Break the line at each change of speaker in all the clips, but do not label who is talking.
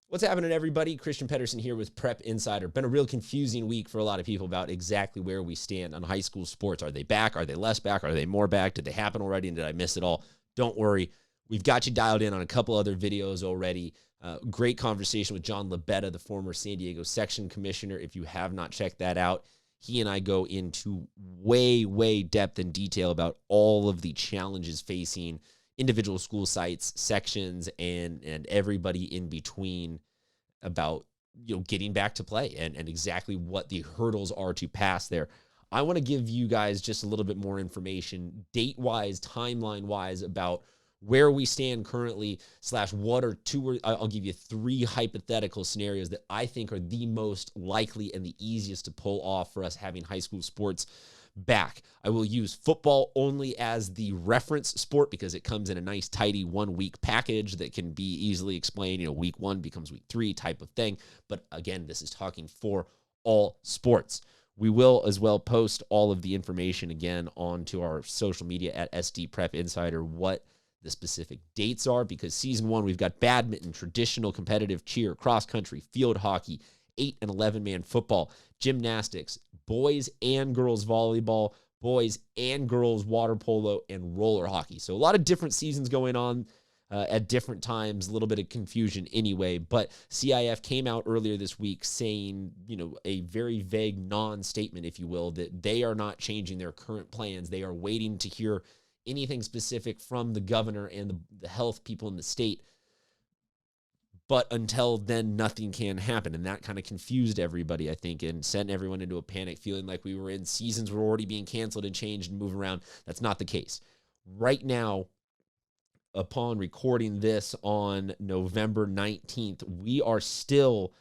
What's happening, everybody? Christian Pedersen here with Prep Insider. Been a real confusing week for a lot of people about exactly where we stand on high school sports. Are they back? Are they less back? Are they more back? Did they happen already? And did I miss it all? Don't worry. We've got you dialed in on a couple other videos already. Great conversation with John Labetta, the former San Diego section commissioner. If you have not checked that out, he and I go into way depth and detail about all of the challenges facing individual school sites, sections, and everybody in between about getting back to play and exactly what the hurdles are to pass there. I want to give you guys just a little bit more information, date-wise, timeline-wise, about where we stand currently, / what are I'll give you 3 hypothetical scenarios that I think are the most likely and the easiest to pull off for us having high school sports back. I will use football only as the reference sport because it comes in a nice tidy 1-week package that can be easily explained. Week 1 becomes week 3 type of thing. But again, this is talking for all sports. We will as well post all of the information again onto our social media at SD Prep Insider, what the specific dates are, because season 1, we've got badminton, traditional competitive cheer, cross country, field hockey, 8 and 11-man football, gymnastics, boys and girls volleyball, boys and girls water polo, and roller hockey. So a lot of different seasons going on at different times, a little bit of confusion anyway. But CIF came out earlier this week saying, a very vague non-statement, if you will, that they are not changing their current plans. They are waiting to hear anything specific from the governor and the health people in the state. But until then, nothing can happen. And that kind of confused everybody, I think, and sent everyone into a panic, feeling like seasons were already being canceled and changed and moved around. That's not the case. Right now, upon recording this on November 19th, we are still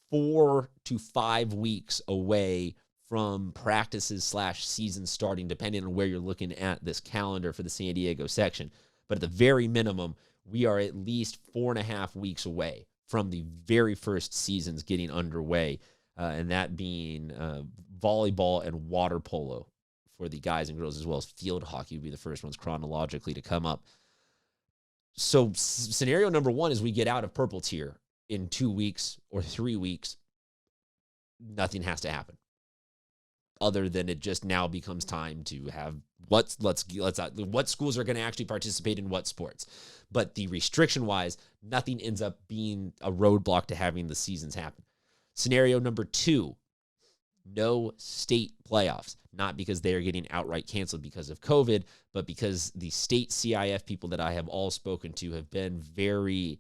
4 to 5 weeks away from practices / season starting, depending on where you're looking at this calendar for the San Diego section. But at the very minimum, we are at least 4.5 weeks away from the very first seasons getting underway, and that being volleyball and water polo for the guys and girls, as well as field hockey would be the first ones chronologically to come up. So scenario number 1 is we get out of purple tier in 2 weeks or 3 weeks. Nothing has to happen, other than it just now becomes time to have what schools are going to actually participate in what sports. But the restriction-wise, nothing ends up being a roadblock to having the seasons happen. Scenario number 2, no state playoffs. Not because they are getting outright canceled because of COVID, but because the state CIF people that I have all spoken to have been very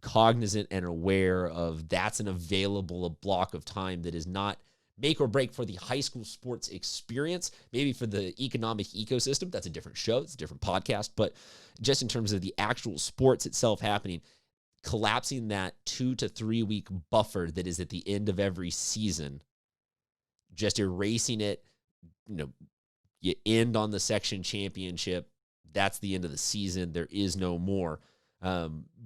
cognizant and aware of that's an available block of time that is not make or break for the high school sports experience, maybe for the economic ecosystem. That's a different show. It's a different podcast. But just in terms of the actual sports itself happening, collapsing that 2 to 3 week buffer that is at the end of every season, just erasing it, you end on the section championship. That's the end of the season. There is no more.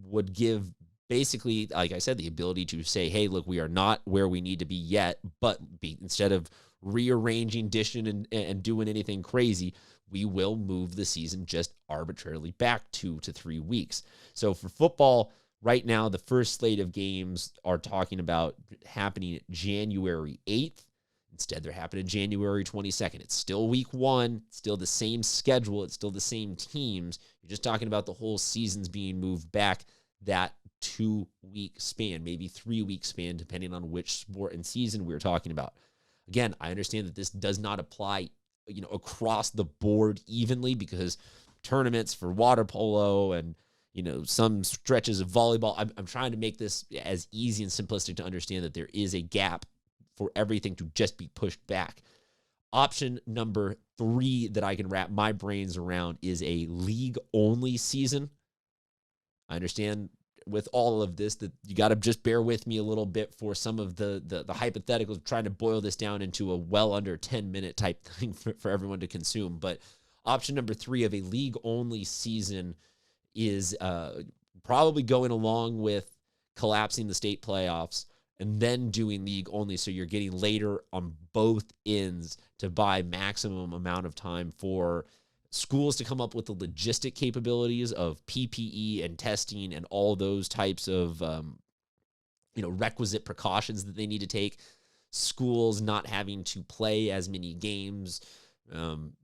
Would give basically, like I said, the ability to say, hey, look, we are not where we need to be yet, but instead of rearranging, dishing, and doing anything crazy, we will move the season just arbitrarily back 2 to 3 weeks. So for football, right now, the first slate of games are talking about happening January 8th. Instead, they're happening January 22nd. It's still week 1, still the same schedule, it's still the same teams. You're just talking about the whole season's being moved back that 2-week span, maybe 3-week span, depending on which sport and season we're talking about. Again, I understand that this does not apply, across the board evenly, because tournaments for water polo and, some stretches of volleyball, I'm trying to make this as easy and simplistic to understand that there is a gap for everything to just be pushed back. Option number 3 that I can wrap my brains around is a league-only season. I understand with all of this that you got to just bear with me a little bit for some of the hypotheticals, trying to boil this down into a well under 10-minute type thing for everyone to consume. But option number 3 of a league-only season is probably going along with collapsing the state playoffs and then doing league only, so you're getting later on both ends to buy maximum amount of time for schools to come up with the logistic capabilities of PPE and testing and all those types of requisite precautions that they need to take. Schools not having to play as many games,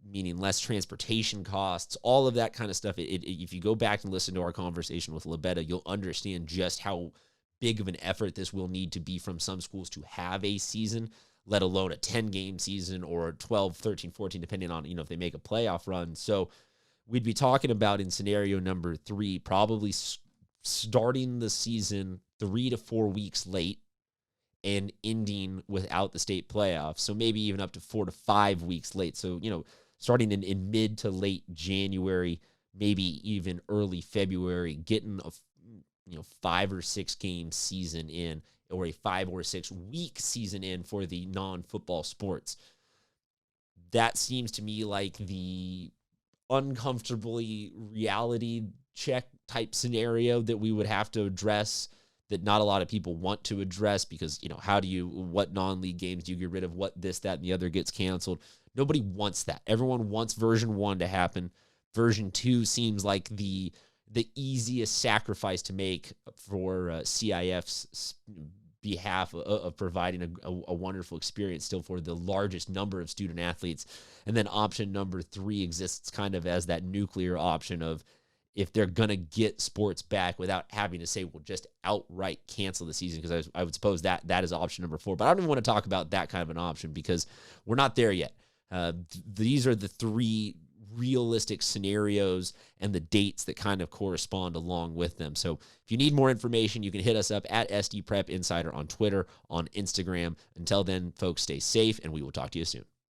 meaning less transportation costs, all of that kind of stuff. If you go back and listen to our conversation with Lebetta, you'll understand just how big of an effort this will need to be from some schools to have a season, let alone a 10-game season or 12, 13, 14, depending on, if they make a playoff run. So we'd be talking about, in scenario number 3, probably starting the season 3 to 4 weeks late and ending without the state playoffs. So maybe even up to 4 to 5 weeks late. So, starting in mid to late January, maybe even early February, getting a 5 or 6 game season in, or a 5 or 6 week season in for the non-football sports. That seems to me like the uncomfortably reality check type scenario that we would have to address, that not a lot of people want to address, because, what non-league games do you get rid of? What this, that, and the other gets canceled? Nobody wants that. Everyone wants version 1 to happen. Version 2 seems like the easiest sacrifice to make for CIF's behalf of providing a wonderful experience still for the largest number of student athletes. And then option number 3 exists kind of as that nuclear option of, if they're going to get sports back without having to say, well, just outright cancel the season, because I would suppose that is option number 4. But I don't even want to talk about that kind of an option, because we're not there yet. These are the 3 realistic scenarios and the dates that kind of correspond along with them. So if you need more information, you can hit us up at SD Prep Insider on Twitter, on Instagram. Until then, folks, stay safe, and we will talk to you soon.